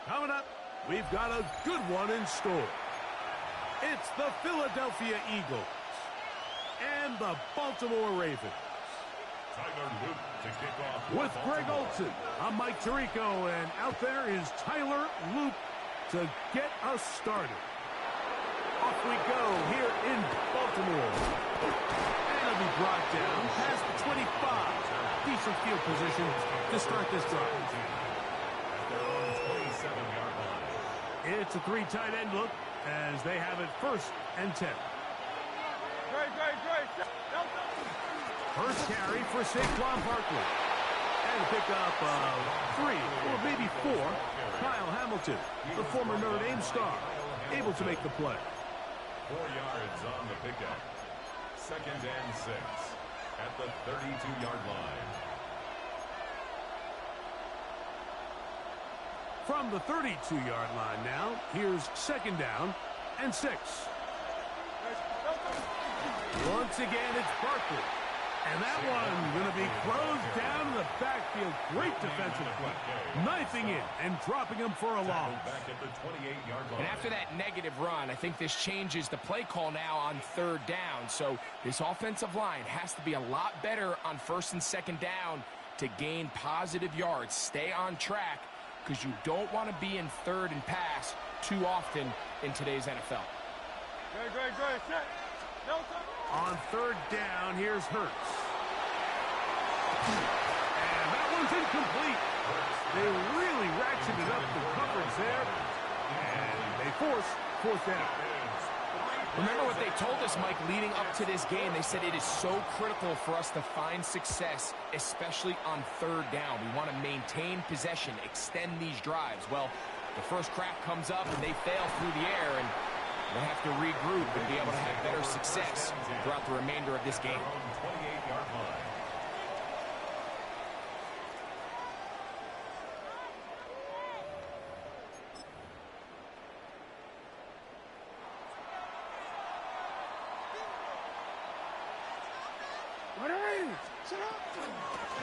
Coming up, we've got a good one in store. It's the Philadelphia Eagles and the Baltimore Ravens. With Greg Olsen, I'm Mike Tirico, and out there is Tyler Loop to get us started. Off we go here in Baltimore. And it'll be brought down past the 25. Decent field position to start this drive. It's a three tight end look as they have it 1st and 10. First carry for Saquon Barkley. And pick up 3 or maybe 4. Kyle Hamilton, the former Notre Dame star, able to make the play. 4 yards on the pickup. 2nd and 6 at the 32-yard line. From the 32-yard line now, here's 2nd down and 6. Once again, it's Barkley. And that one going to be closed down in the backfield. Great defensive play. Knifing in and dropping him for a loss. And after that negative run, I think this changes the play call now on 3rd down. So this offensive line has to be a lot better on 1st and 2nd down to gain positive yards. Stay on track, because you don't want to be in 3rd and pass too often in today's NFL. On 3rd down, here's Hurts. And that one's incomplete. They really ratcheted up the coverage there. And they force 4th down. Remember what they told us, Mike, leading up to this game. They said it is so critical for us to find success, especially on 3rd down. We want to maintain possession, extend these drives. Well, the first crack comes up and they fail through the air, and they have to regroup and be able to have better success throughout the remainder of this game.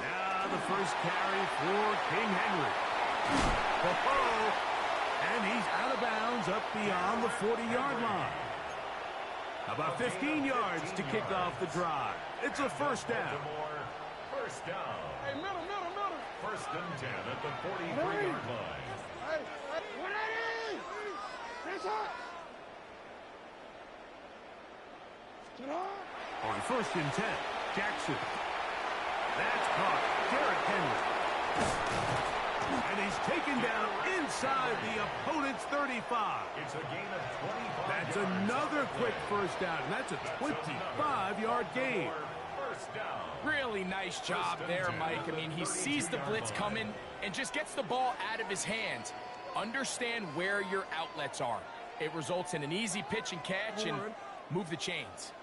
Now the first carry for King Henry. And he's out of bounds up beyond the 40-yard line. About 15 yards to kick off the drive. It's a 1st down. First down. Hey, middle. 1st and 10 at the 43-yard line. On 1st and 10, Jackson. That's caught. Derrick Henry. And he's taken down inside the opponent's 35. It's a gain of 25. That's another quick 1st down, and that's a 25-yard gain. First down. Really nice job there, Mike. I mean, he sees the blitz coming and just gets the ball out of his hands. Understand where your outlets are. It results in an easy pitch and catch and move the chains.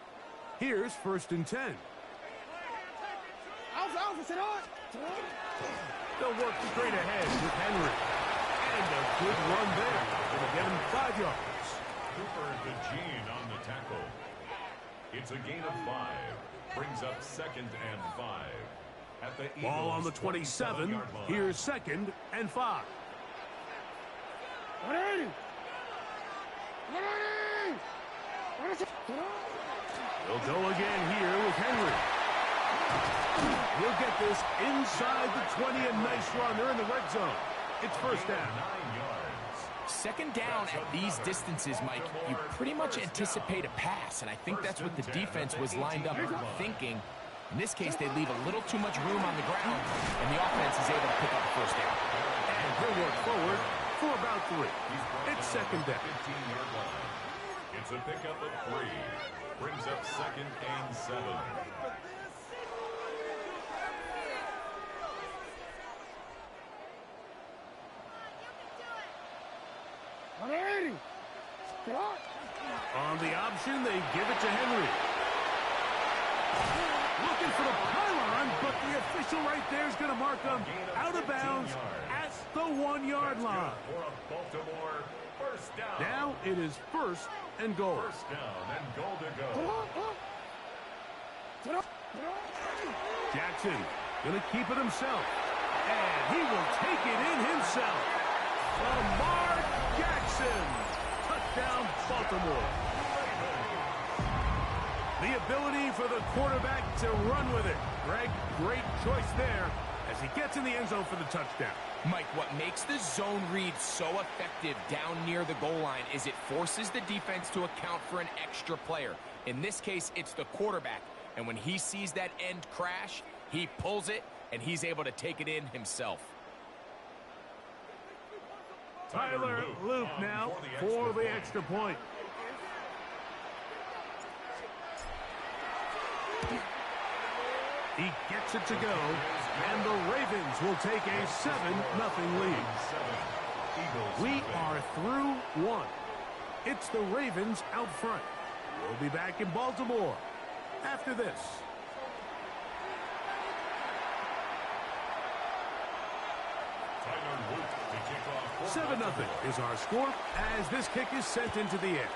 Here's 1st and 10. They'll work straight ahead with Henry. And a good run there. It'll get him 5 yards. Cooper the Gene on the tackle. It's a gain of 5. Brings up 2nd and 5. At the Eagles, ball on the 27. Here's 2nd and 5. They'll go again here with Henry. He'll get this inside the 20, a nice run. They're in the red zone. It's 1st down. 9 yards. 2nd down at these distances, Mike, you pretty much anticipate a pass, and I think that's what the defense was lined up thinking. In this case, they leave a little too much room on the ground, and the offense is able to pick up a 1st down. And he'll work forward for about 3. It's 2nd down. 15-yard line. It's a pickup of 3. Brings up 2nd and 7. On the option, they give it to Henry. Looking for the pylon, but the official right there is going to mark him out of bounds at the 1-yard line. Now it is 1st and goal. 1st down and goal to go. Jackson going to keep it himself. And he will take it in himself. Lamar Baltimore. The ability for the quarterback to run with it. Greg, great choice there as he gets in the end zone for the touchdown. Mike, what makes the zone read so effective down near the goal line is it forces the defense to account for an extra player. In this case, it's the quarterback. And when he sees that end crash, he pulls it, and he's able to take it in himself. Tyler Loop now for the extra point. He gets it to go, and the Ravens will take a 7-0 lead. We are through one. It's the Ravens out front. We'll be back in Baltimore after this. Tyler Luke to kick off. 7-0 is our score as this kick is sent into the air.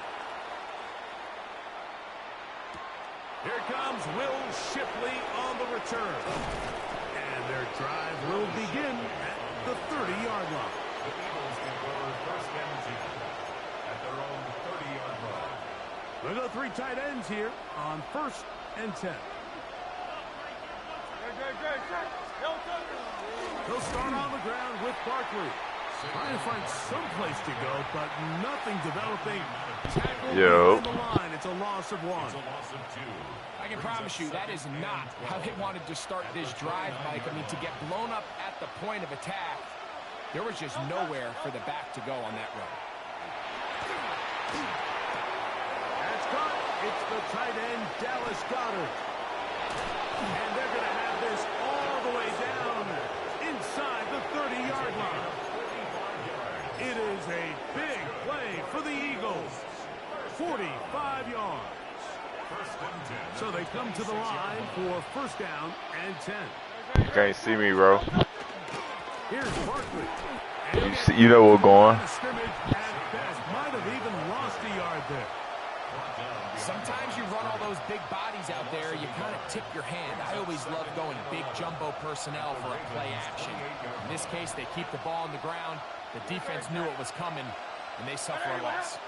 Here comes Will Shipley on the return. And their drive will begin at the 30-yard line. The Eagles can go first and 10 at their own 30-yard line. We'll go three tight ends here on first and 10. They'll start on the ground with Barkley. Trying to find some place to go, but nothing developing. Tackle on the line. It's a loss of 1. It's a loss of 2. I can promise you that is not how they wanted to start this drive, Mike. I mean, to get blown up at the point of attack, there was just nowhere for the back to go on that run. That's caught. It's the tight end, Dallas Goedert. And they're going to have this all the way down inside the 30-yard line. It is a big play for the Eagles. 45 yards. So they come to the line for first down and 10. You can't see me, bro. Here's Barkley. You know what's going. Might have even lost a yard there. Sometimes you run all those big bodies out there, you kind of tip your hand. I always love going big jumbo personnel for a play action. In this case, they keep the ball on the ground. The defense knew it was coming, and they suffer a loss.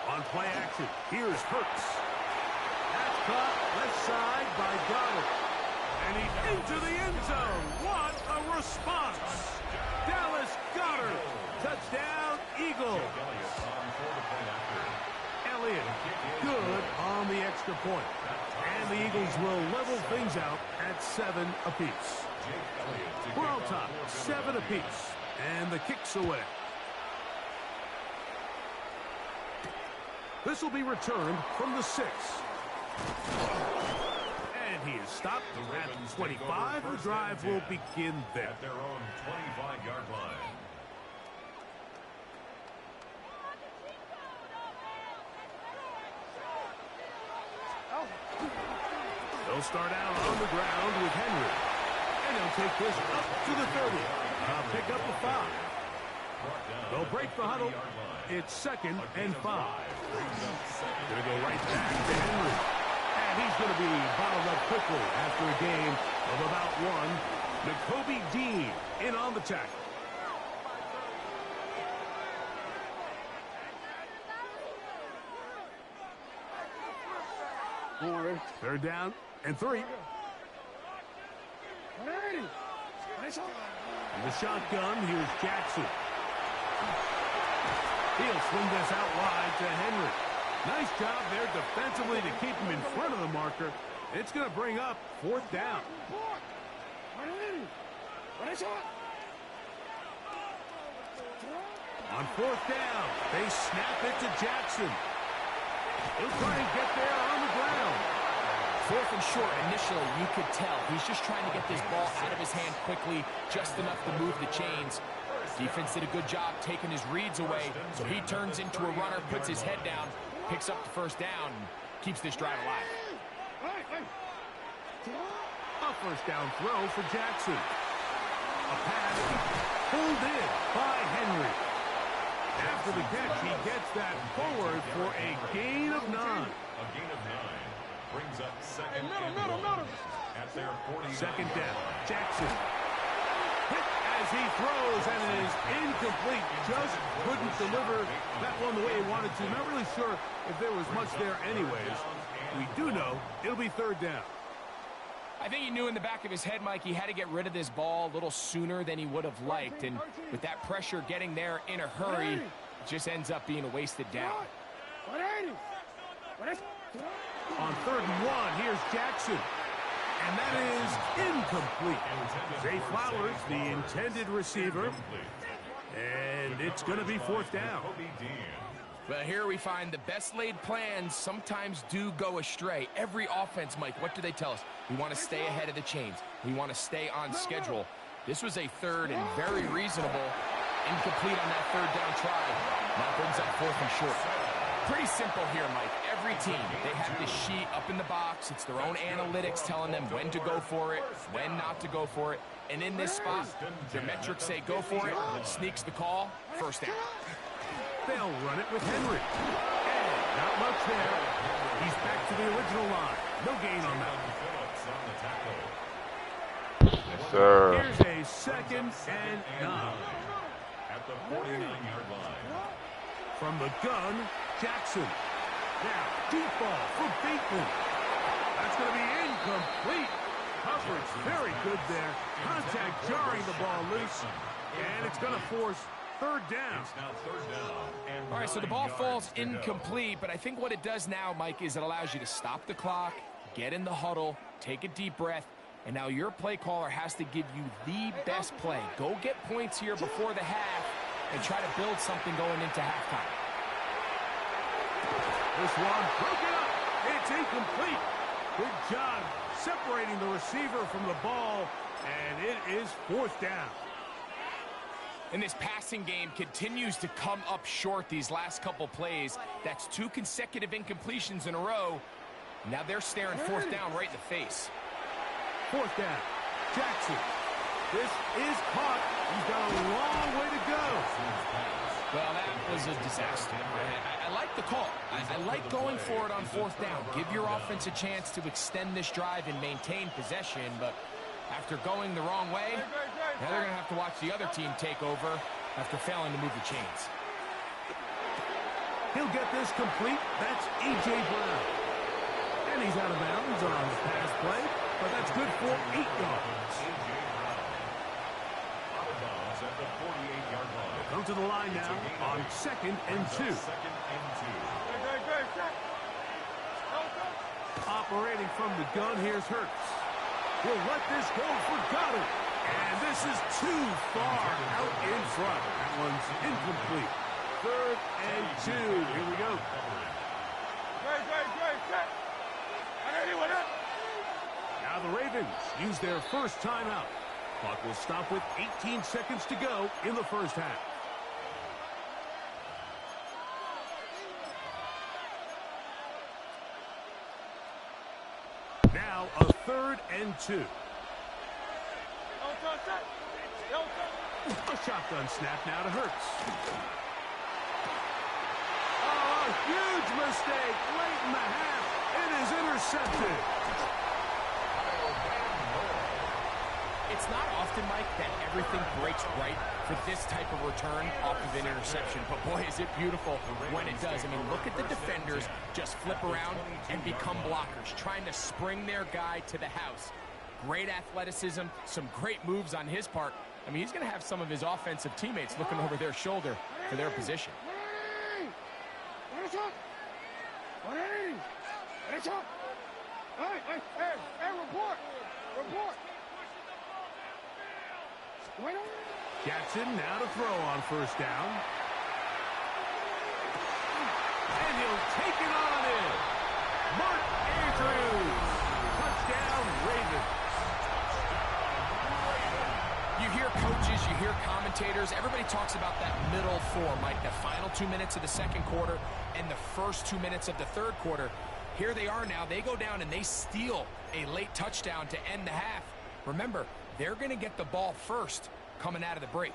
On play action, here's Hurts. That's caught left side by Goddard. And he's into the end zone. What a response. Dallas Goedert. Touchdown, Eagles. Elliott, good on the extra point. And the Eagles will level things out at 7 apiece. We're on top, 7 apiece. And the kick's away. This will be returned from the 6. And he is stopped at 25. The drive will begin there. At their own 25-yard line. They'll start out on the ground with Henry. And they'll take this up to the 30. Pick up a 5. They'll break the huddle. It's 2nd and 5. Going to go right back to Henry. And he's going to be bottled up quickly after a game of about 1. Nakobe Dean in on the tackle. Third down and 3. And the shotgun, here's Jackson. He'll swing this out wide to Henry. Nice job there defensively to keep him in front of the marker. It's going to bring up 4th down. On 4th down, they snap it to Jackson. He'll try and get there on the ground. 4th and short initially, you could tell. He's just trying to get this ball out of his hand quickly, just enough to move the chains. Defense did a good job taking his reads away, so he turns into a runner, puts his head down, picks up the first down, and keeps this drive alive. A first down throw for Jackson. A pass pulled in by Henry. After the catch, he gets that forward for a gain of 9. A gain of 9 brings up 2nd and 1 at their 40. 2nd down. Jackson hit as he throws, and it is incomplete. Just couldn't deliver that one the way he wanted to. Not really sure if there was much there anyways. We do know it'll be third down. I think he knew in the back of his head, Mike, he had to get rid of this ball a little sooner than he would have liked. And with that pressure getting there in a hurry, it just ends up being a wasted down. On 3rd and 1, here's Jackson. And that is incomplete. Zay Flowers, the intended receiver. And it's going to be 4th down. Well, here we find the best laid plans sometimes do go astray. Every offense, Mike, what do they tell us? We want to stay ahead of the chains. We want to stay on schedule. This was a 3rd and very reasonable. Incomplete on that 3rd down try. Now brings up 4th and short. Pretty simple here, Mike. Every team, they have this sheet up in the box. It's their own analytics telling them when to go for it, when not to go for it. And in this spot, their metrics say go for it, sneaks the call, 1st down. They'll run it with Henry. And not much there. He's back to the original line. No gain on that. Yes, sir. Here's a 2nd and 9. At the 49-yard line. From the gun, Jackson. Now, deep ball for Bateman. That's going to be incomplete. Coverage very good there. Contact jarring the ball loose. And it's going to force 3rd down. All right, so the ball falls incomplete, but I think what it does now, Mike, is it allows you to stop the clock, get in the huddle, take a deep breath, and now your play caller has to give you the best play. Go get points here before the half and try to build something going into halftime. This one broken up. It's incomplete. Good job separating the receiver from the ball, and it is 4th down. And this passing game continues to come up short these last couple plays. That's 2 consecutive incompletions in a row. Now they're staring 4th down right in the face. 4th down. Jackson. This is caught. He's got a long way to go. Well, that was a disaster. I like the call. I like going for it on 4th down. Give your offense a chance to extend this drive and maintain possession, but after going the wrong way, now they're going to have to watch the other team take over after failing to move the chains. He'll get this complete. That's A.J. Brown. And he's out of bounds on the pass play, but that's good for 8 yards. Come to the line now on 2nd and 2. Operating from the gun, here's Hurts. He'll let this go for Goddard. And this is too far out in front. That one's incomplete. 3rd and 2. Here we go. Now the Ravens use their first timeout. Clock will stop with 18 seconds to go in the first half. Now a 3rd and 2. A shotgun snap now to Hurts. Oh, a huge mistake late in the half. It is intercepted. It's not often, Mike, that everything breaks right for this type of return off of an interception. But, boy, is it beautiful when it does. I mean, look at the defenders just flip around and become blockers, trying to spring their guy to the house. Great athleticism, some great moves on his part. I mean, he's going to have some of his offensive teammates looking over their shoulder for their position. Jackson now to throw on 1st down. And he'll take it on in. Mark Andrews. Touchdown, Ravens. You hear coaches, you hear commentators, everybody talks about that middle 4, Mike, the final 2 minutes of the 2nd quarter and the first 2 minutes of the 3rd quarter. Here they are now. They go down and they steal a late touchdown to end the half. Remember, they're going to get the ball first coming out of the break.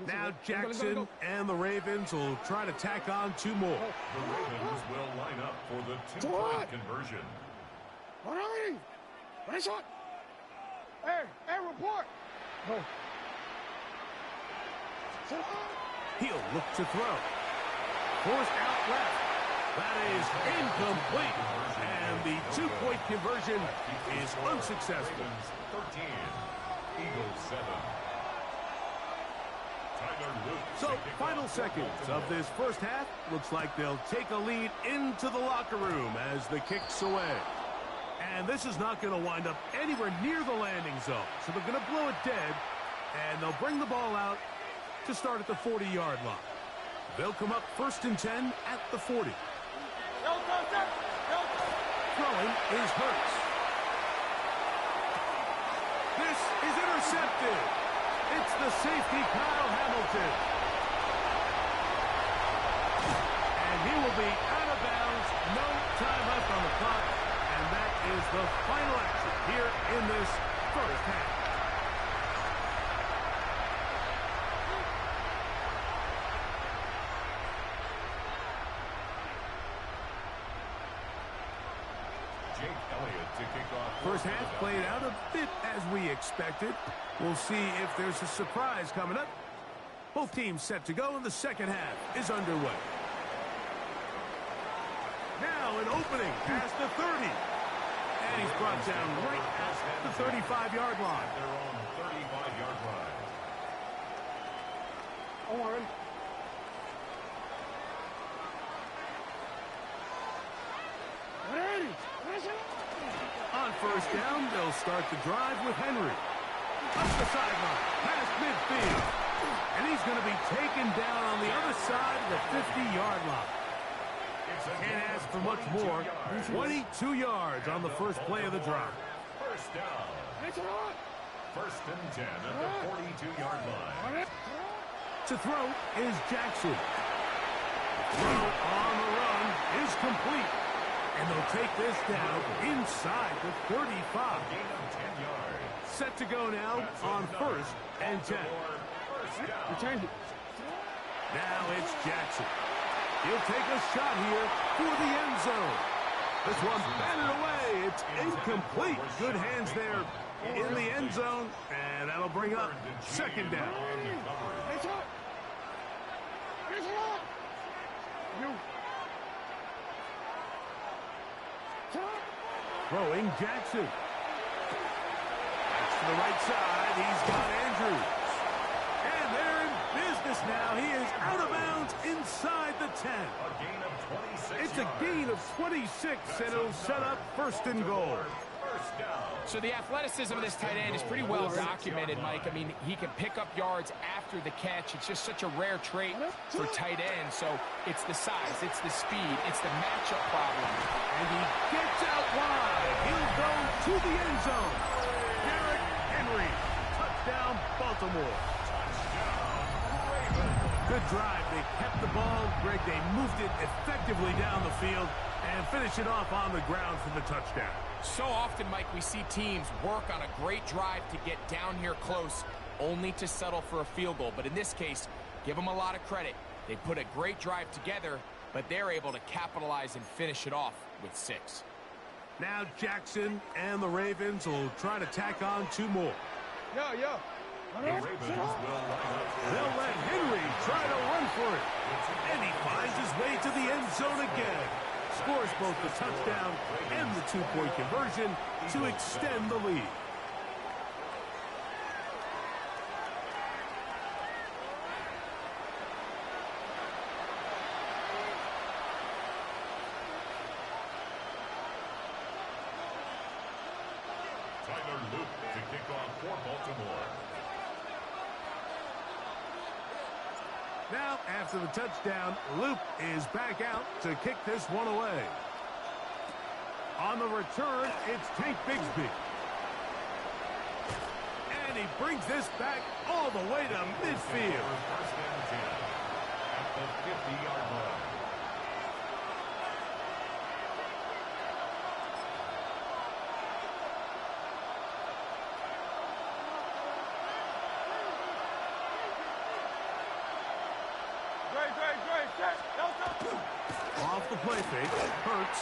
Now Jackson and the Ravens will try to tack on 2 more. The Ravens will line up for the 2-point conversion. Hey, report. He'll look to throw. Forced out left. That is incomplete. And the 2-point conversion is unsuccessful. Ravens 13, Eagles 7. Tyler Luke. So, final seconds of this first half. Looks like they'll take a lead into the locker room as the kick's away. And this is not going to wind up anywhere near the landing zone. So they're going to blow it dead, and they'll bring the ball out to start at the 40-yard line. They'll come up 1st and 10 at the 40. Throwing is Hurts. This is intercepted. It's the safety, Kyle Hamilton. And he will be out of bounds. No time left on the clock. And that is the final action here in this first half. First half played out a bit as we expected. We'll see if there's a surprise coming up. Both teams set to go, and the second half is underway. Now an opening past the 30. And he's brought down right at the 35-yard line. They're on 35-yard line. Warren. On first down, they'll start the drive with Henry. Up the sideline, past midfield. And he's going to be taken down on the other side of the 50-yard line. Can't ask for much more. 22 yards on the first play of the drive. First down. First and 10 at the 42-yard line. To throw is Jackson. Throw on the run is complete. And they'll take this down inside the 35. Gain of 10 yards. Set to go now on 1st and 10. First down. Now it's Jackson. He'll take a shot here for the end zone. This one's batted away. It's incomplete. Good hands there in the end zone. And that'll bring up 2nd down. Throwing Jackson. That's to the right side. He's got Andrews. And they're in business now. He is out of bounds inside the 10. A gain of 26 It's a gain of 26, and it'll set up 1st and goal. First down. So the athleticism of this tight end is pretty well documented, Mike. I mean, he can pick up yards after the catch. It's just such a rare trait for tight ends. So it's the size, it's the speed, it's the matchup problem. And he gets out wide. He'll go to the end zone. Derrick Henry. Touchdown, Baltimore. Good drive. They kept the ball. Greg, they moved it effectively down the field and finish it off on the ground for the touchdown. So often, Mike, we see teams work on a great drive to get down here close, only to settle for a field goal. But in this case, give them a lot of credit. They put a great drive together, but they're able to capitalize and finish it off with 6. Now Jackson and the Ravens will try to tack on 2 more. The Ravens will line up. They'll let Henry try to run for it. And he finds his way to the end zone again. Scores both the touchdown and the 2-point conversion to extend the lead. Tyler Luke to kick off for Baltimore. Now, after the touchdown, Luke is back out to kick this one away. On the return, it's Tank Bigsby. And he brings this back all the way to midfield. First and 10 at the 50-yard line. the play fake. Hurts.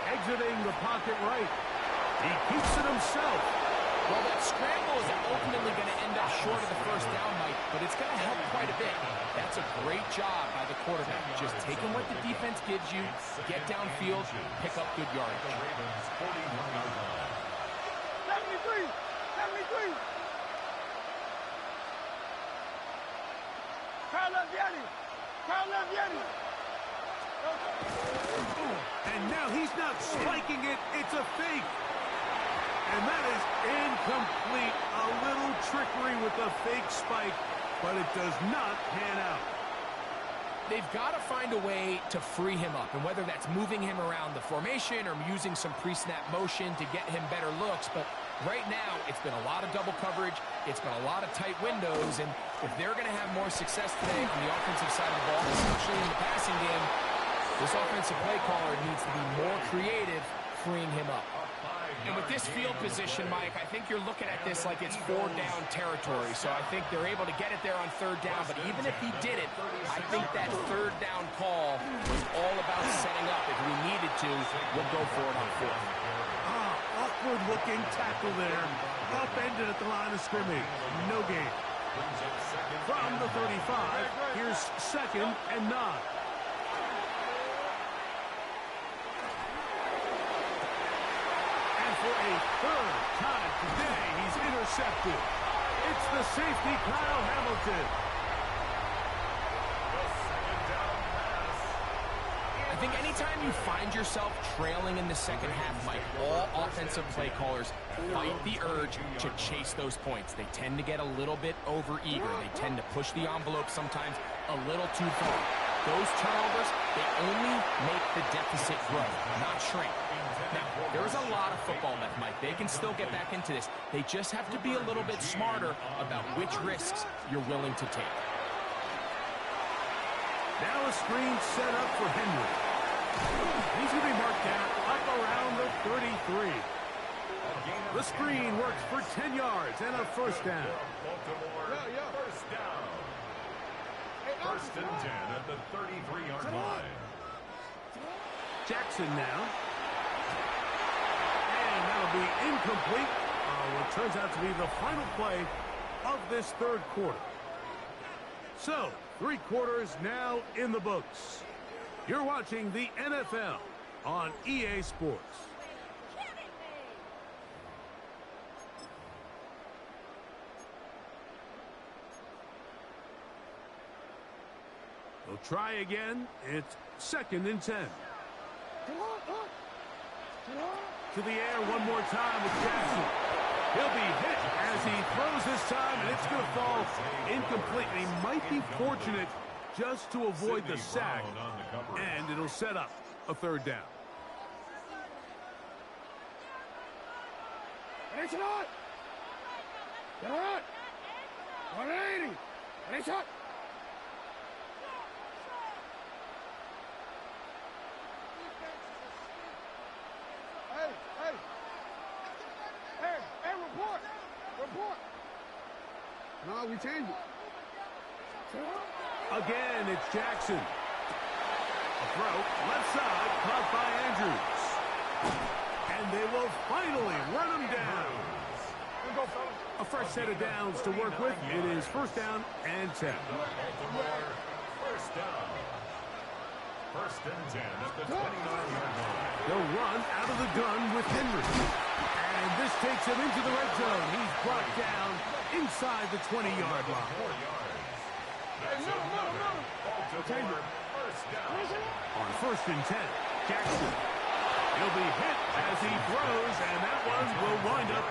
Exiting the pocket right. He keeps it himself. Well, that scramble is ultimately going to end up short of the first down, Mike, but it's going to help quite a bit. That's a great job by the quarterback. Just taking what the defense gives you, get downfield, pick up good yardage. 73! 73! Carl Leviani! Carl Leviani! And now he's not spiking it. It's a fake. And that is incomplete. A little trickery with the fake spike, but it does not pan out. They've got to find a way to free him up, and whether that's moving him around the formation or using some pre-snap motion to get him better looks, but right now it's been a lot of double coverage, it's been a lot of tight windows, and if they're going to have more success today on the offensive side of the ball, especially in the passing game, this offensive play caller needs to be more creative freeing him up. And with this field position, Mike, I think you're looking at this like it's 4-down territory. So I think they're able to get it there on 3rd down. But even if he did it, I think that 3rd down call was all about setting up. If we needed to, we'll go for it on 4th. Awkward-looking tackle there. Upended at the line of scrimmage. No gain. From the 35, here's 2nd and 9. For a 3rd time today, he's intercepted. It's the safety, Kyle Hamilton. I think anytime you find yourself trailing in the second half, Mike, all offensive play callers fight the urge to chase those points. They tend to get a little bit over-eager. They tend to push the envelope sometimes a little too far. Those turnovers, they only make the deficit grow, not shrink. Now, there is a lot of football left, Mike. They can still get back into this. They just have to be a little bit smarter about which risks you're willing to take. Now a screen set up for Henry. He's going to be marked down up around the 33. The screen works for 10 yards and a 1st down. First down. 1st and 10 at the 33-yard line. Jackson now. And that'll be incomplete. What turns out to be the final play of this 3rd quarter. So, 3 quarters now in the books. You're watching the NFL on EA Sports. They'll try again. It's 2nd and 10. To the air one more time with Jackson. He'll be hit as he throws this time, and it's going to fall incomplete. And he might be fortunate just to avoid the sack, and it'll set up a 3rd down. It's not! Get it! 180! It's up! Hey, report! Report! No, we changed it. Again, it's Jackson. A throw, left side, caught by Andrews. And they will finally run him down. A fresh set of downs to work with. It is 1st down and 10. First down. 1st and 10 at the 29-yard line. They'll run out of the gun with Henry. And this takes him into the red zone. He's brought down inside the 20-yard line. 4 yards. Baltimore, first down. On 1st and 10, Jackson. He'll be hit as he throws, and that one will wind up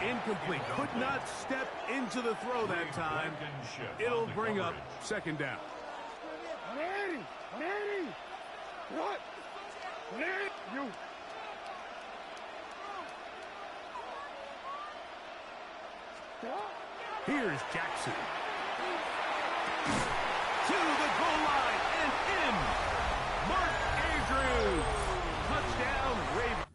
incomplete. Could not step into the throw that time. It'll bring up 2nd down. 180! 180! What? 180! You! Here's Jackson. To the goal line and in. Mark Andrews. Touchdown, Ravens.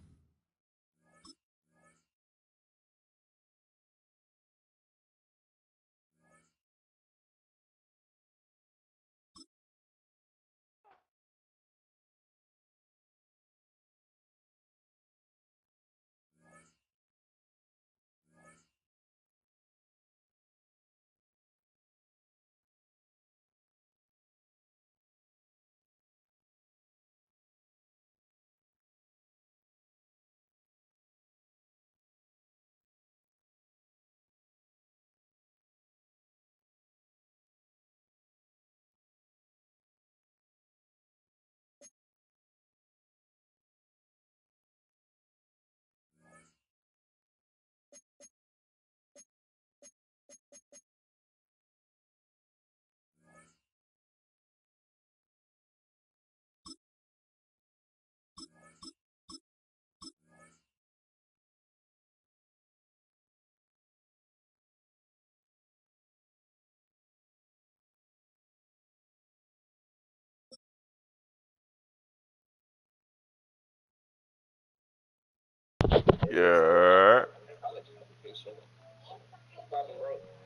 Yeah.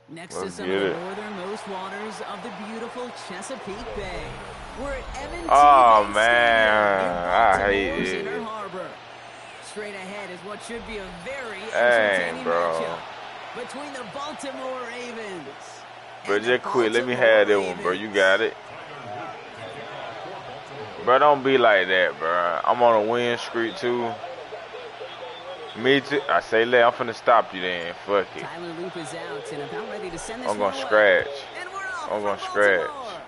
Next Let's to some get of the it. northernmost waters of the beautiful Chesapeake Bay. We're at M&T Oh, Bank man. Stadium I near hate Baltimore's it. Inner Harbor. Straight ahead is what should be a very Dang, entertaining bro. matchup between the Baltimore Ravens. Bro, and the just quit. Let me Baltimore have that one, bro. You got it. Bro, don't be like that, bro. I'm on a win streak, too. Me too. I say, I'm finna stop you then. Fuck it. Tyler Loop is out and about ready to send this I'm one gonna away. scratch. And we're off I'm gonna for scratch. Baltimore.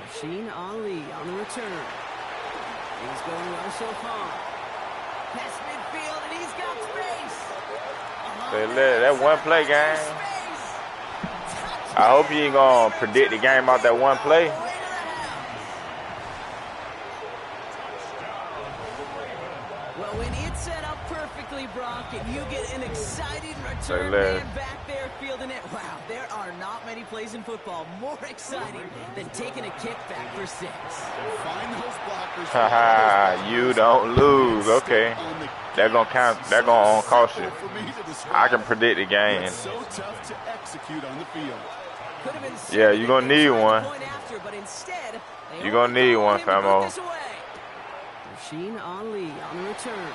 Rasheen Ali on the return. He's going well so far. Past midfield, and he's got space. Say, that one play game. I hope you ain't gonna predict the game out that one play. Well, when it's set up perfectly, Brock, and you get an exciting return Say, man back there fielding it, wow, there are not many plays in football more exciting than taking a kick back for 6. Find those blockers. Haha, you don't lose. Okay. They're gonna count. They're gonna cost you. I can predict the game. So tough to execute on the field. Yeah, you're gonna need one. You're gonna need one, famo. Rasheen Ali on the return.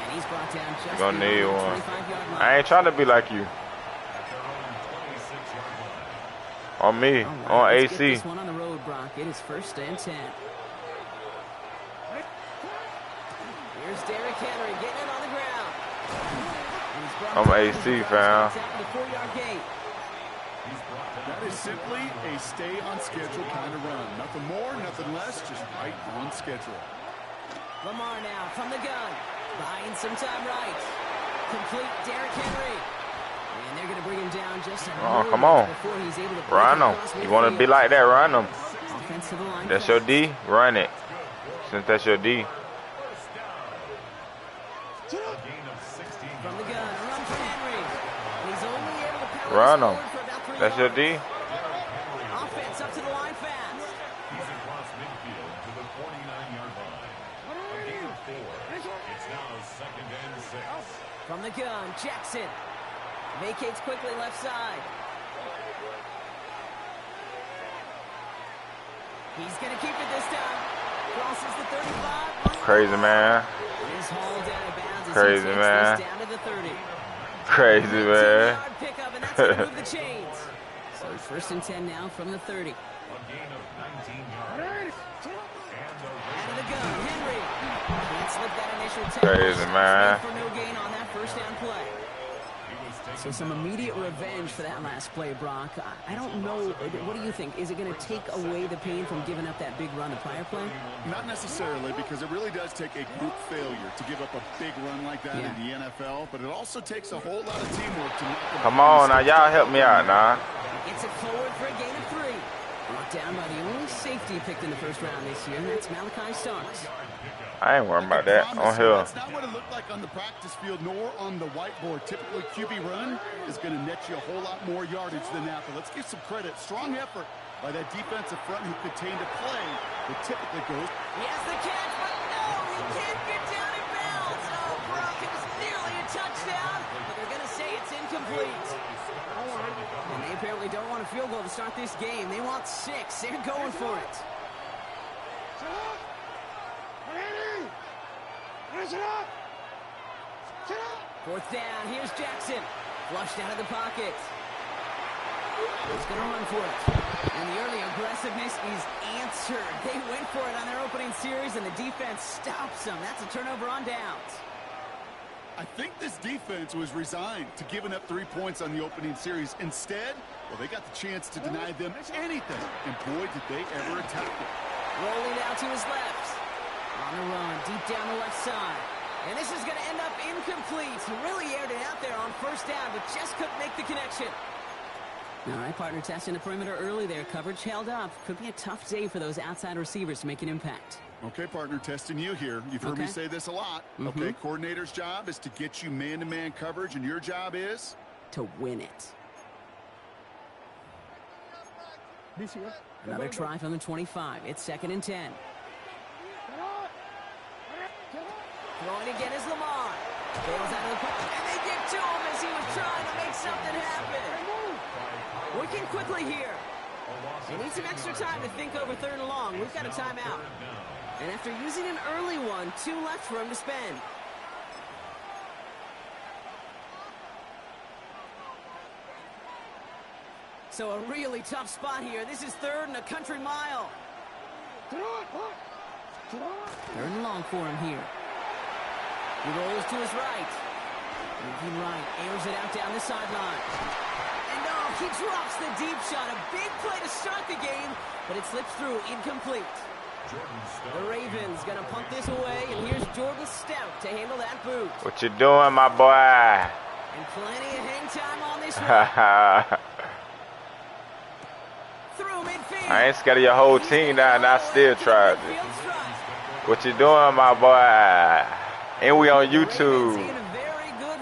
And he's brought down just You're gonna need one. 25-yard line. I ain't trying to be like you. On me, All right, on let's AC. get this one on the road, Brock. It is 1st and 10. Here's Derrick Henry getting it on the ground. And he's brought I'm down AC, as he fam. drops back to the 4-yard gate. That is simply a stay on schedule kind of run. Nothing more, nothing less, just right on schedule. Lamar now from the gun. Buying some time right. Complete Derrick Henry. And they're going to bring him down just a Oh, come moment on. before he's able to break Run them. across You want to midfield. be like that? Run them. Offensive line That's your fast. D. Run it. Since that's your D. From the gun, a run for Henry. And he's only able to power Run this 'em. forward for about 3 That's your yards. D. Offense up to the line fast. He's across midfield to the 49-yard line. A gain of 4. It's now 2nd and 6. From the gun, Jackson. Vacates quickly left side. He's going to keep it this time. Crosses the 35. Crazy, man. He's hauled out of bounds as Crazy, he takes man. this down to the 30. Crazy, man. 2-yard pickup, and that's going to move the chains. So 1st and 10 now from the 30. A gain of 19 yards. Out of the gun, Henry. Can't slip that initial tackle. Crazy, man. For no gain on that 1st down play. So some immediate revenge for that last play, Brock. I don't know. What do you think? Is it going to take away the pain from giving up that big run the prior play? Not necessarily, because it really does take a group failure to give up a big run like that in the NFL, but it also takes a whole lot of teamwork to knock them Come on, now y'all help me out, now. Gets it forward for a gain of 3. Brought down by the only safety picked in the 1st round this year, and that's Malachi Starks. I ain't worried about that. On here. That's not what it looked like on the practice field nor on the whiteboard. Typically, QB run is going to net you a whole lot more yardage than that. But let's give some credit. Strong effort by that defensive front who contained a play that typically goes. He has the catch, but no, he can't get down in bounds. Oh, Brock, it was nearly a touchdown, but they're going to say it's incomplete. And they apparently don't want a field goal to start this game. They want 6. They're going for it. Fourth down, here's Jackson. Flushed out of the pocket. He's going to run for it. And the early aggressiveness is answered. They went for it on their opening series, and the defense stops them. That's a turnover on downs. I think this defense was resigned to giving up 3 points on the opening series. Instead, well, they got the chance to deny them anything. And boy, did they ever attack it. Rolling out to his left. On the run, deep down the left side. And this is going to end up incomplete. He really aired it out there on 1st down, but just couldn't make the connection. All right, partner, testing the perimeter early there. Coverage held up. Could be a tough day for those outside receivers to make an impact. Okay, partner, testing you here. You've heard me say this a lot. Okay, coordinator's job is to get you man-to-man coverage, and your job is? To win it. Another try from the 25. It's 2nd and 10. Throwing again is Lamar. Bails out of the pocket, and they give to him as he was trying to make something happen. Working quickly here. They need some extra time to think over 3rd and long. We've got a timeout. And after using an early one, 2 left for him to spend. So a really tough spot here. This is 3rd and a country mile. 3rd and long for him here. He rolls to his right. Moving right, airs it out down the sideline. And oh, he drops the deep shot. A big play to start the game, but it slips through, incomplete. The Ravens gonna punt this away, and here's Jordan Stout to handle that boot. What you doing, my boy? And plenty of hang time on this one. Through midfield. I ain't scared of your whole team now, and I still tried it. What you doing, my boy? And we on YouTube.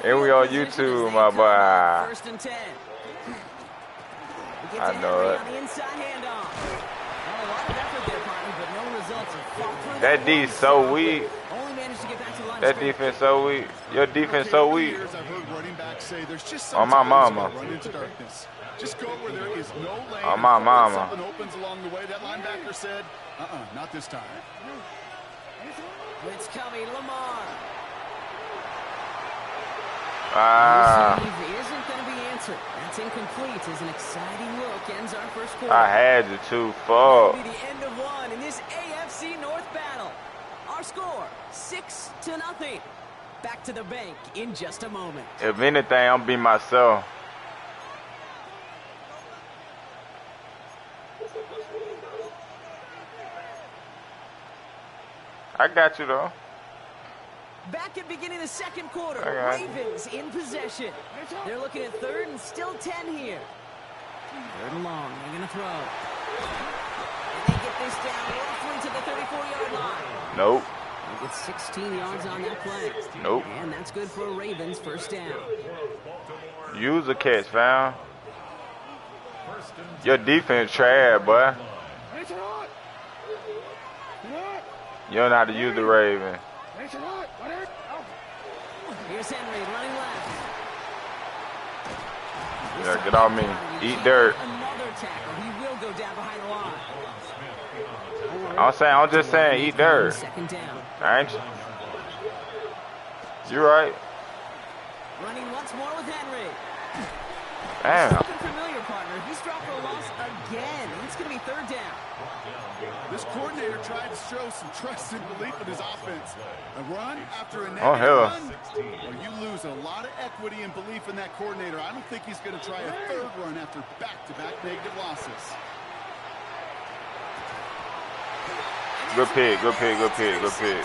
And we on YouTube, my boy. 1st and 10. I know it. That D so weak. That defense so weak. Your defense so weak. On my mama. Just go where there is no lane. On my mama. Something opens along the way. That linebacker said, not this time. It's coming, Lamar. Ah. Isn't going to be answered. That's incomplete as an exciting look ends our first quarter. I had you too. Fuck. It'll be the end of one in this AFC North battle. Our score, 6-0. Back to the bank in just a moment. If anything, I'll be myself. I got you though. Back at beginning of the 2nd quarter. Right. Ravens in possession. They're looking at 3rd and still 10 here. 3rd and long. They're going to throw. And they get this down roughly to the 34-yard line. Nope. They get 16 yards on that play. Nope. And that's good for a Ravens 1st down. Use a catch, fam. Your defense trash, boy. You don't know how to use the Raven. Here's Henry running left. Yeah, get on me. Eat dirt. Another tackle. He will go down behind the line. I'm just saying, eat dirt. 2nd down. Ain't you? You right. Running once more with Henry. Damn. Looking familiar, partner. He's dropped for a loss again. It's going to be 3rd down. This coordinator tried to show some trust and belief in his offense. A run after a negative run, well, you lose a lot of equity and belief in that coordinator. I don't think he's going to try a 3rd run after back-to-back negative losses. Good pick, good pick, good pick, good pick.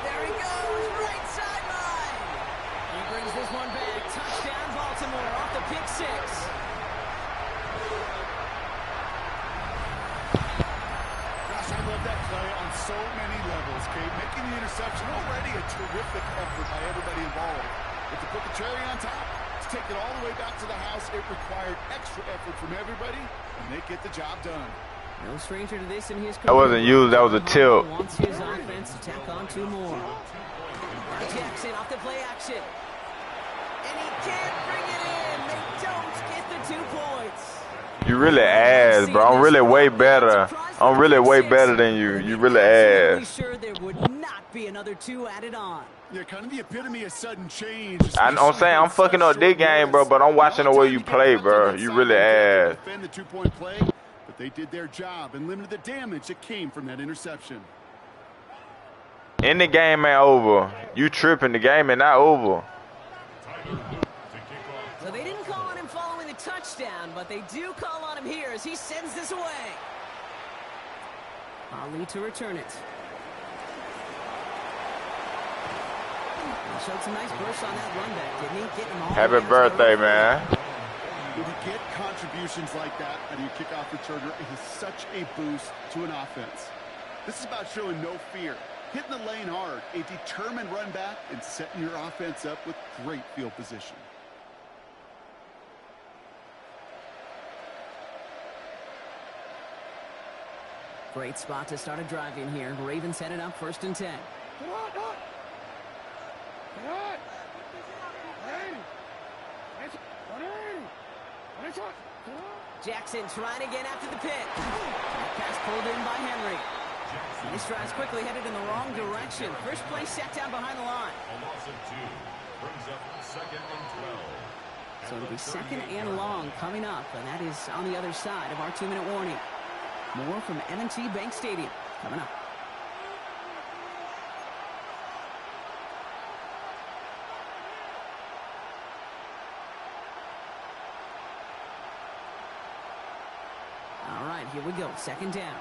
There he goes, right sideline. He brings this one back. Touchdown, Baltimore, off the pick 6. Gosh, I love that play on so many levels, Kate. Making the interception already a terrific effort by everybody involved. But to put the cherry on top, to take it all the way back to the house, it required extra effort from everybody, and they get the job done. No stranger to this in his career. That wasn't used, that was a tilt. Wants his offense to tack on 2 more. Jackson off the play action. And he can't bring it in. They don't get the 2 points. You really ass, bro. I'm really way better. I'm really way better than you. You really ass. Sure there would not be another 2 added on. Yeah, kind of the epitome of sudden change. I'm saying I'm fucking up this game, bro, but I'm watching the way you play, bro. You really ass. Defend the 2-point play, but they did their job and limited the damage that came from that interception. And the game ain't over. You tripping, the game ain't not over. So they didn't call on him following the touchdown, but they do call on him here as he sends this away. Ali to return it. He showed some nice bursts on that run back, didn't he? Getting them all. Happy birthday, man. When you get contributions like that out of your kickoff returner, it is such a boost to an offense. This is about showing no fear, hitting the lane hard, a determined run back, and setting your offense up with great field position. Great spot to start a drive in here. Ravens headed up 1st and 10. Jackson trying again after the pit. Pass pulled in by Henry. This drive's quickly headed in the wrong direction. First play set down behind the line. A loss of 2 brings up 2nd and 12. So it'll be 2nd and long coming up, and that is on the other side of our 2-minute warning. More from M&T Bank Stadium coming up. All right, here we go. 2nd down.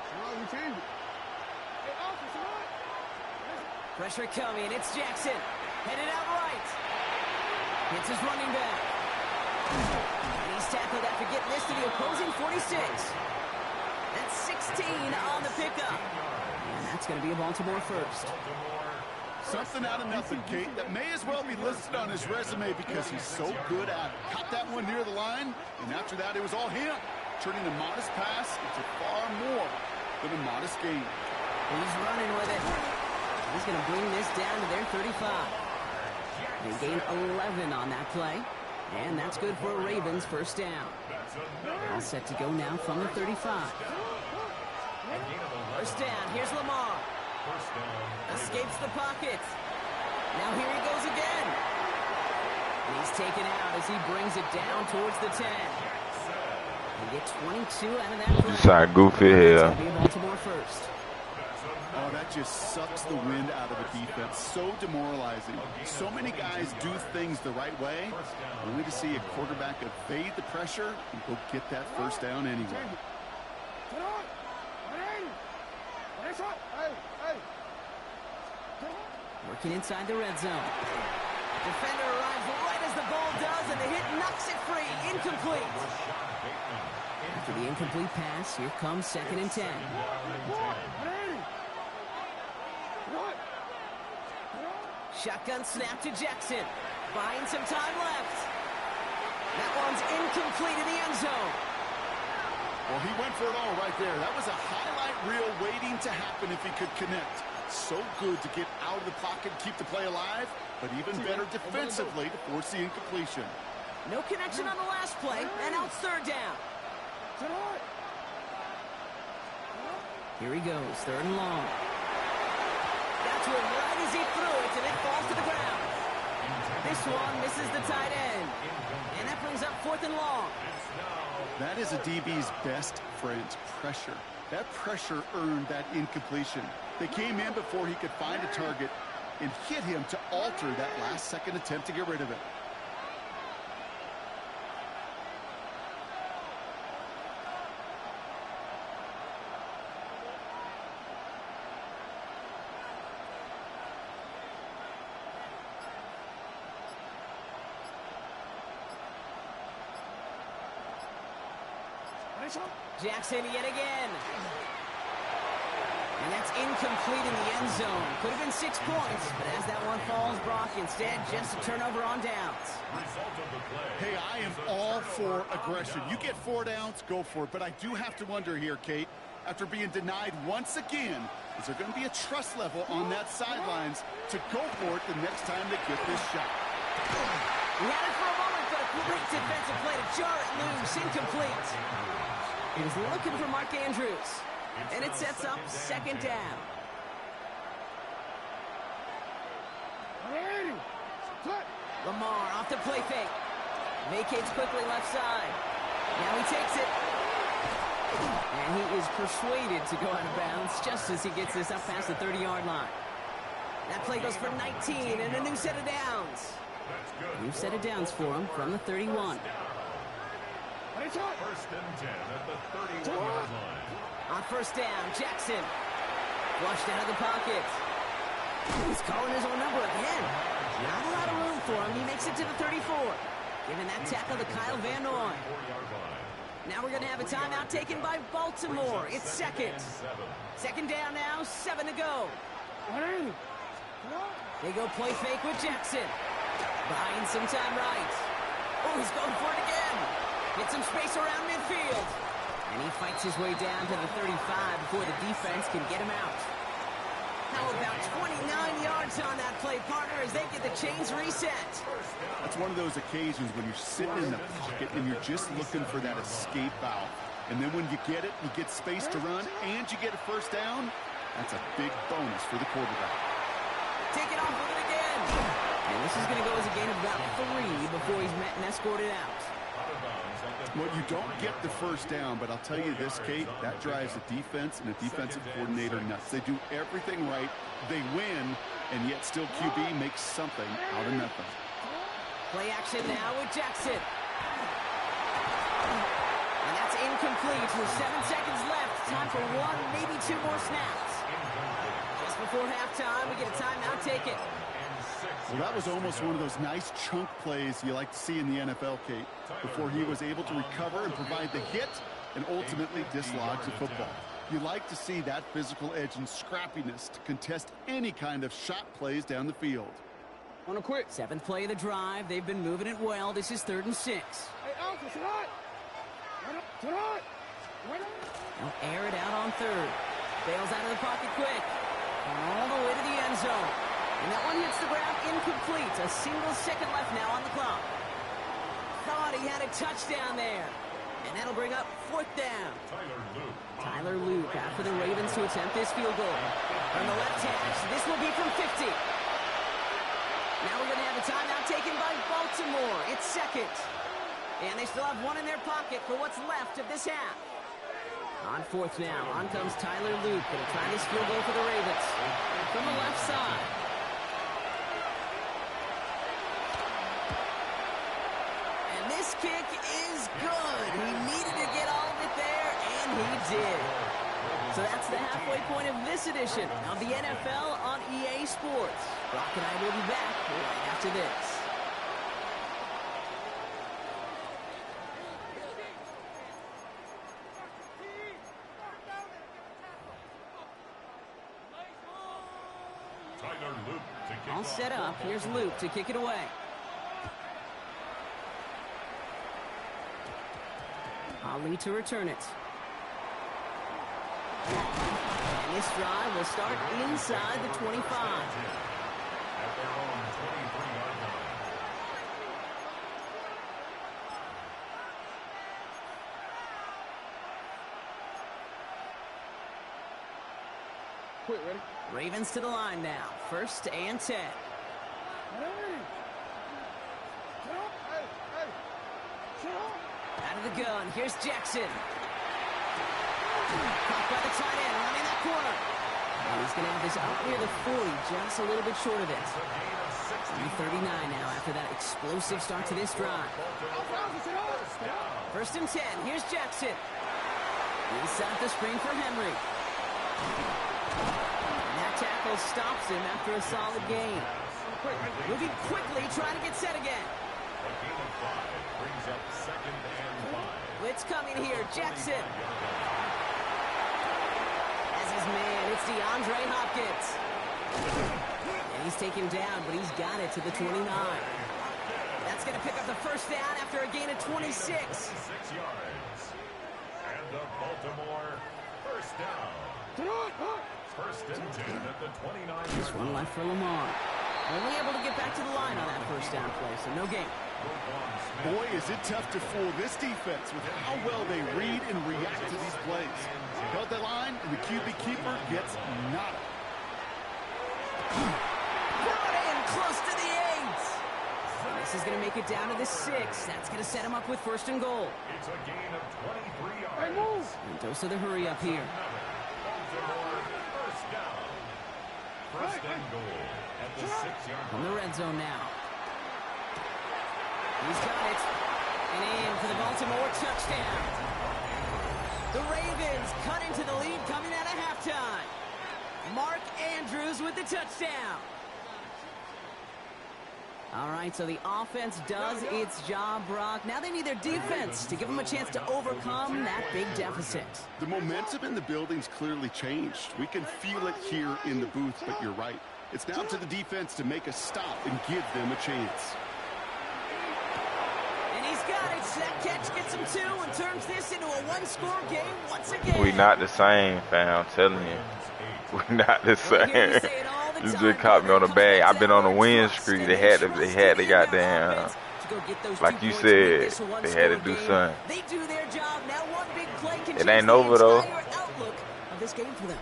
Pressure coming. It's Jackson. Headed out right. Hits his running back. And he's tackled after getting this to the opposing 46. That's 16 on the pickup. And that's going to be a Baltimore first. Something out of nothing, Kate, that may as well be listed on his resume because he's so good at it. Caught that one near the line, and after that, it was all him, turning a modest pass into far more than a modest gain. He's running with it. He's going to bring this down to their 35. They gain 11 on that play, and that's good for a Ravens first down. All set to go now from the 35. First down. Here's Lamar. Escapes the pocket. Now here he goes again. And he's taken out as he brings it down towards the 10. They get 22 out of that play. Sound goofy here. It's going to be a Baltimore first. Oh, that just sucks the wind out of a defense. So demoralizing. So many guys do things the right way, only to see a quarterback evade the pressure and go get that first down anyway. Working inside the red zone. Defender arrives right as the ball does, and the hit knocks it free. Incomplete. After the incomplete pass, here comes 2nd and 10. Shotgun snap to Jackson. Buying some time left. That one's incomplete in the end zone. Well, he went for it all right there. That was a highlight reel waiting to happen if he could connect. So good to get out of the pocket and keep the play alive, but even better defensively to force the incompletion. No connection on the last play, and now it's 3rd down. Here he goes, 3rd and long. That's one right as he threw it, and it falls to the ground. This one misses the tight end. And that brings up 4th and long. That is a DB's best friend, pressure. That pressure earned that incompletion. They came in before he could find a target and hit him to alter that last-second attempt to get rid of it. Jackson yet again. And that's incomplete in the end zone. Could have been 6 points, but as that one falls, Brock, instead just a turnover on downs. Hey, I am all for aggression. You get 4 downs, go for it. But I do have to wonder here, Kate, after being denied once again, is there going to be a trust level on that sidelines to go for it the next time they get this shot? He had it for a moment, but a great defensive play to jar it loose. Incomplete. He was looking for Mark Andrews. And it sets up 2nd down. Lamar off the play fake. Vacates quickly left side. Now he takes it. And he is persuaded to go out of bounds just as he gets this up past the 30-yard line. That play goes for 19 and a new set of downs. New set of downs for him from the 31. First and 10 at the 31-yard line. On first down, Jackson. Flushed out of the pocket. He's calling his own number again. Not a lot of room for him. He makes it to the 34. Giving that tackle to Kyle Van Noy. Now we're going to have a timeout taken by Baltimore. It's 2nd. 2nd down now, 7 to go. They go play fake with Jackson. Buying some time right. Oh, he's going for it again. Get some space around midfield. And he fights his way down to the 35 before the defense can get him out. How about 29 yards on that play, partner, as they get the chains reset? That's one of those occasions when you're sitting in the pocket and you're just looking for that escape valve. And then when you get it, you get space to run, and you get a first down. That's a big bonus for the quarterback. Take it off with it again. And this is going to go as a gain of about 3 before he's met and escorted out. Well, you don't get the first down, but I'll tell you this, Kate, that drives the defense and the defensive coordinator nuts. They do everything right, they win, and yet still QB makes something out of nothing. Play action now with Jackson. And that's incomplete with 7 seconds left. Time for 1, maybe 2 more snaps. Just before halftime, we get a timeout taken. Well, that was almost one of those nice chunk plays you like to see in the NFL, Kate, before he was able to recover and provide the hit and ultimately dislodge the football. You like to see that physical edge and scrappiness to contest any kind of shot plays down the field. On a quick 7th play of the drive. They've been moving it well. This is 3rd and 6. They'll air it out on 3rd. Bails out of the pocket quick. All the way to the end zone. And that one hits the ground incomplete. A single second left now on the clock. Thought he had a touchdown there. And that'll bring up 4th down. Tyler Luke after the Ravens to attempt this field goal. From the left hash, this will be from 50. Now we're going to have a timeout taken by Baltimore. It's 2nd. And they still have 1 in their pocket for what's left of this half. On 4th now, on comes Tyler Luke. Going to try this field goal for the Ravens. From the left side. This kick is good. He needed to get all of it there, and he did. So that's the halfway point of this edition of the NFL on EA Sports. Brock and I will be back right after this. Tyler Luke to kick All set up. Here's Luke to kick it away. Ali to return it. And this drive will start inside the 25. At their own 23-yard line. Quick, ready? Ravens to the line now. 1st and 10. Out of the gun, here's Jackson. Caught by the tight end, running that corner. And he's going to have this out near the 40, just a little bit short of it. 39 now after that explosive start to this drive. 1st and 10, here's Jackson. Inside the screen for Henry. And that tackle stops him after a solid gain. Moving quickly, trying to get set again. A gain of 5 brings up 2nd and 5. Blitz coming here, Jackson. As his man, it's DeAndre Hopkins. And he's taken down, but he's got it to the 29. That's going to pick up the 1st down after a gain of 26. 6 yards. And the Baltimore 1st down. 1st and 10 at the 29-yard line. Just 1 left for Lamar. Only able to get back to the line on that 1st down play, so no gain. Boy, is it tough to fool this defense with how well they read and react to these plays. Held the line, and the QB keeper gets nada. Brought in close to the 8. And this is going to make it down to the 6. That's going to set him up with 1st and goal. It's a gain of 23 yards. And dose of the hurry up here. Baltimore 1st down. 1st and goal at the 6-yard From line. the red zone now. He's got it. And in for the Baltimore touchdown. The Ravens cut into the lead coming out of halftime. Mark Andrews with the touchdown. All right, so the offense does its job, Brock. Now they need their defense to give them a chance to overcome that big deficit. The momentum in the building's clearly changed. We can feel it here in the booth, but you're right. It's now to the defense to make a stop and give them a chance. And he's got it. That catch, gets him 2, and turns this into a one-score game once again. We not the same, fam. I'm telling you. We not the same. You just caught me on the bag. I've been on a win streak. They had to goddamn, like you said, they had to do something. They do their job. Now one big play can It ain't over though. Outlook of this game for them.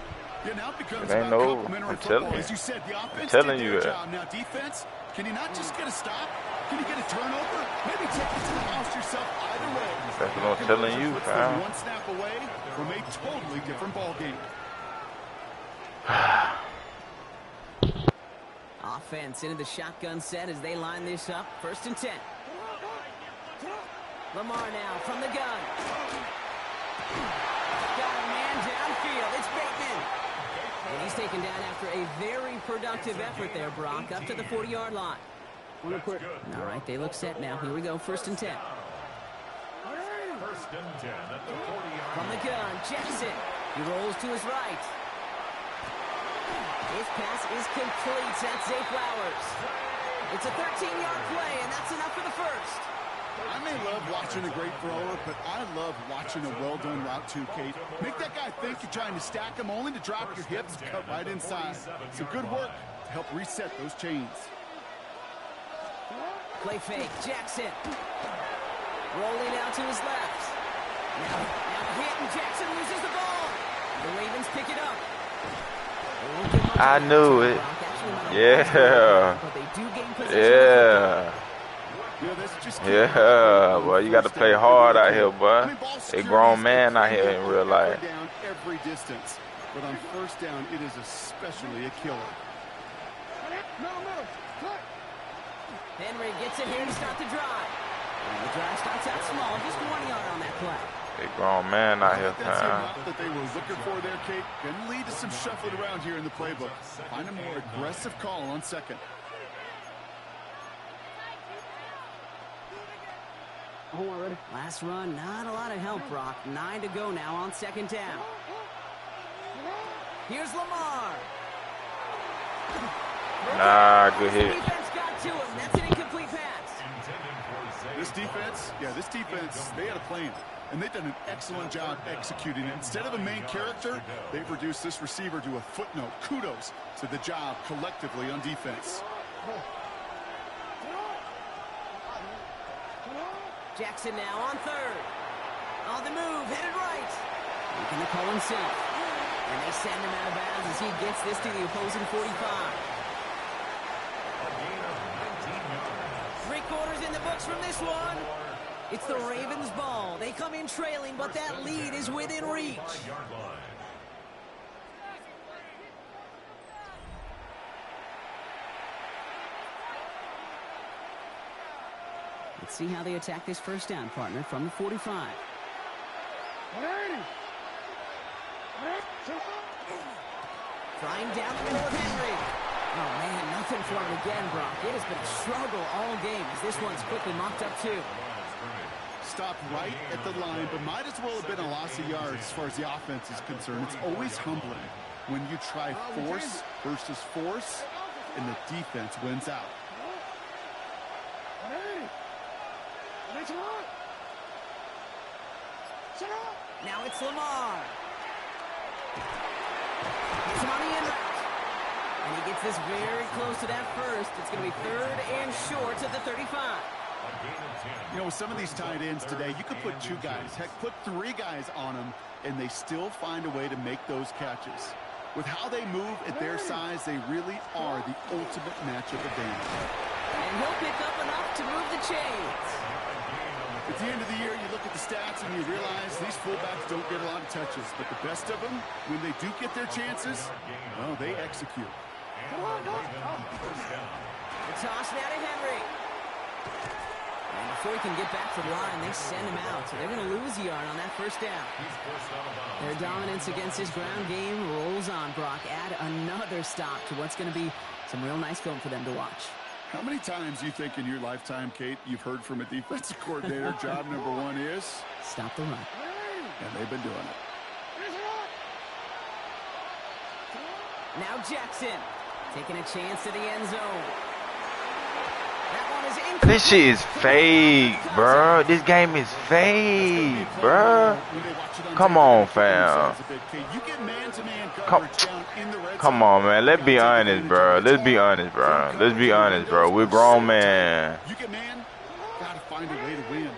Yeah, now it becomes It ain't about over. complementary I'm football. telling you. As you said, the offense I'm telling did you their that. job. Now defense, can you not just get a stop? Can you get a turnover? Maybe take it to the house yourself. Either way. That's what I'm telling you, Puts fam. them one snap away from a totally different ball game. Offense into the shotgun set as they line this up. 1st and 10. Lamar now from the gun. Got a man downfield. It's Bateman. And he's taken down after a very productive effort there, Brock, up to the 40-yard line. All right, they look set now. Here we go, 1st and 10. 1st and 10 at the 40-yard From the gun, Jackson. He rolls to his right. His pass is complete. That's Zay Flowers. It's a 13-yard play, and that's enough for the first. I may love watching a great thrower, but I love watching a well-done route too, Kate. Make that guy think you're trying to stack him, only to drop your hips and cut right inside. So good work to help reset those chains. Play fake, Jackson. Rolling out to his left. Now hit, and Jackson loses the ball. The Ravens pick it up. I knew it. Yeah. Yeah. Yeah, boy, you got to play hard out here, boy. A grown man out here in real life. Every distance, but on 1st down, it is especially a killer. Henry gets it here to start the drive. And the drive starts out small, just 1 yard on that play. A grown man out here, That's fam. enough that they were looking for there, Kate. Can lead to some shuffling around here in the playbook. Find a more aggressive call on 2nd. Last run, not a lot of help, Brock. 9 to go now on 2nd down. Here's Lamar. Nah, good hit. Defense got to him. That's an incomplete pass. This defense, they had a plan, and they've done an excellent job executing it. Instead of a main character, they've reduced this receiver to a footnote. Kudos to the job collectively on defense. Jackson now on 3rd. On the move, headed right. Making the call himself. And they send him out of bounds as he gets this to the opposing 45. 3/4 in the books from this one. It's the Ravens' ball. They come in trailing, but that lead is within reach. Let's see how they attack this 1st down, partner, from the 45. Flying down the middle of Henry. Oh, man, nothing for him again, Brock. It has been a struggle all game as this one's quickly mocked up, too. Stopped right at the line, but might as well have been a loss of yards as far as the offense is concerned. It's always humbling when you try force versus force, and the defense wins out. Now it's Lamar. He's on the end route. And he gets this very close to that first. It's going to be 3rd and short to the 35. You know, with some of these tight ends today, you could put 2 guys, heck, put 3 guys on them, and they still find a way to make those catches. With how they move at their size, they really are the ultimate matchup advantage. And he'll pick up enough to move the chains. At the end of the year, you look at the stats and you realize these fullbacks don't get a lot of touches, but the best of them, when they do get their chances, well, they execute. The toss now to Henry. And before he can get back to the line, they send him out. So they're going to lose a yard on that 1st down. Their dominance against his ground game rolls on, Brock. Add another stop to what's going to be some real nice film for them to watch. How many times do you think in your lifetime, Kate, you've heard from a defensive coordinator, job number 1 is? Stop the run. And they've been doing it. Now Jackson taking a chance to the end zone. That one is This shit is fake, bro. This game is fake, bro. Come on, fam. Come on, man. Let's be honest, bro. Let's be honest, bro. Let's be honest, bro. We're grown, man. You get man, gotta find a way to win.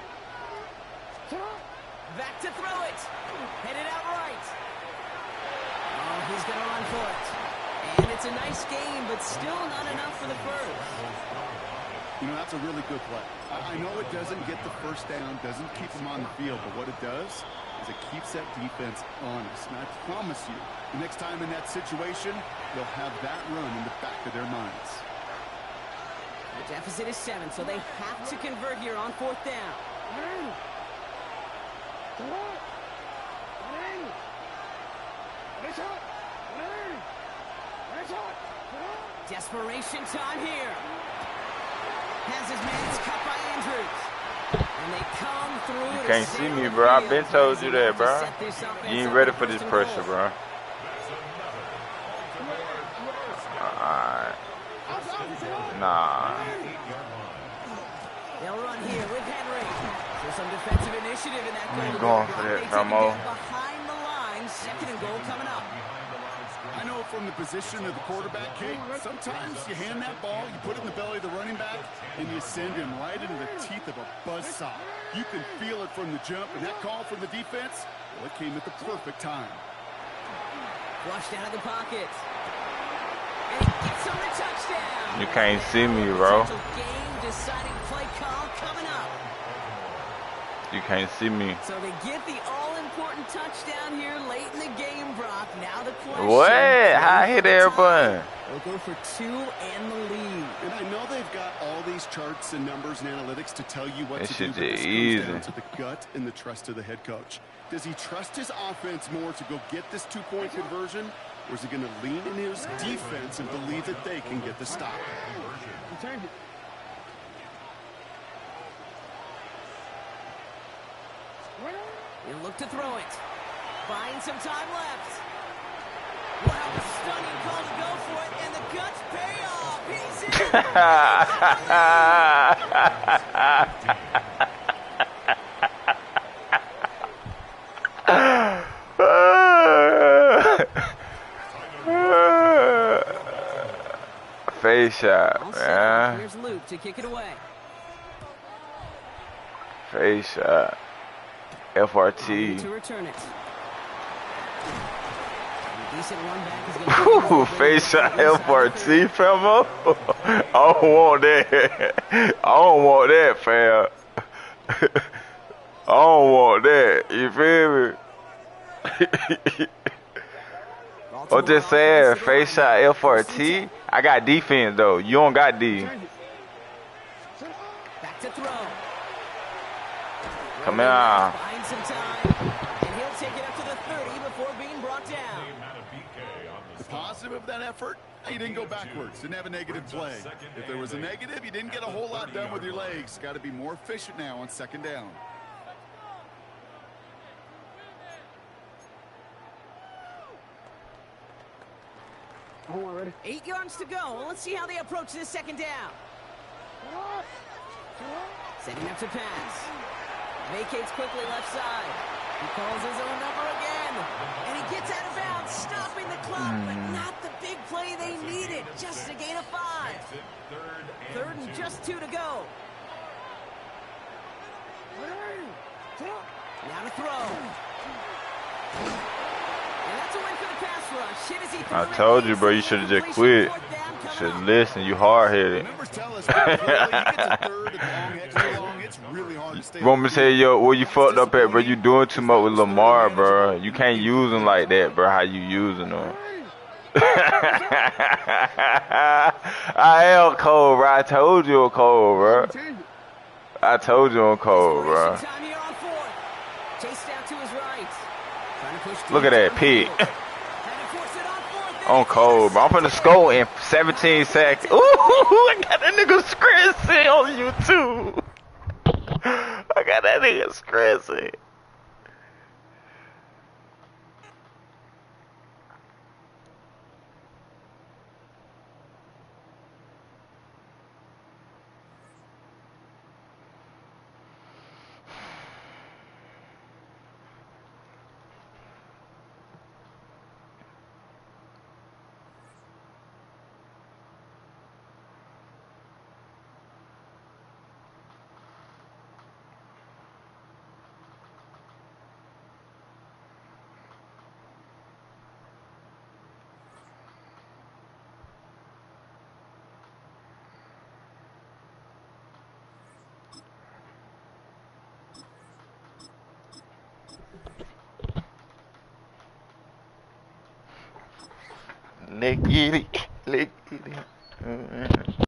Back to throw it. Headed out right. Oh, he's going to run for it. And it's a nice game, but still not enough for the first. You know, that's a really good play. I know it doesn't get the first down, doesn't keep them on the field, but what it does is it keeps that defense honest. And I promise you, the next time in that situation, they'll have that run in the back of their minds. The deficit is 7, so they have to convert here on 4th down. Desperation time here. Has his man's cut by Andrews. And they come through. You can't see me, bro. I've been told you that, bro. You ain't ready for this pressure, bro. Alright. Nah. They'll run here with Henry. So some defensive initiative in that goal. I'm going for that, Famo. Behind the line, 2nd and goal coming up. I know from the position of the quarterback, Kate, sometimes you hand that ball, you put it in the belly of the running back, and you send him right into the teeth of a buzzsaw. You can feel it from the jump, and that call from the defense, well, it came at the perfect time. Flushed out of the pocket. And he gets on the touchdown. You can't see me, bro. Game-deciding play call coming up. You can't see me. So they get the all-important touchdown here late in the game, Brock. Now the question. What? How I hit everybody? They'll go for 2 and the lead. And I know they've got all these charts and numbers and analytics to tell you what This to shit do, but this just comes easy. down to the gut and the trust of the head coach. Does he trust his offense more to go get this 2-point conversion, or is he going to lean in his defense and believe that they can get the stop? He'll look to throw it. Buying some time left. Wow, a stunning call to go for it, and the guts pay off. He's in. Face shot, man. Here's Luke to kick it away. Face shot. FRT. To return it. Ooh, face shot FRT, famo. I don't want that. I don't want that, fam. I don't want that. You feel me? I'm just saying, face shot FRT. I got defense though. You don't got D. Back to throw. Come here. Find some time, and he'll take it up to the 30 before being brought down. The positive of that effort, he didn't go backwards, didn't have a negative play. If there was a negative, you didn't get a whole lot done with your legs. Got to be more efficient now on 2nd down. Oh, 8 yards to go. Well, let's see how they approach this 2nd down. Setting up to pass. Vacates quickly left side. He calls his own number again. And he gets out of bounds, stopping the clock, but not the big play they needed. Just a gain of 5. 3rd and just 2 to go. Now to throw. And that's a win for the pass rush. Hit as he I told you, bro, you should have just quit. You should listen, you hard-headed. You want me to say, yo, where you fucked up at, bro? You doing too much with Lamar, bro. You can't use him like that, bro, how you using him. I am cold, bro. I told you I'm cold, bro. I told you I'm cold, bro. Look at that pick. I'm cold, bro. I'm finna score in 17 seconds. Ooh, I got that nigga scratching on YouTube. I got that nigga scratching. Let's get it. Let's get it.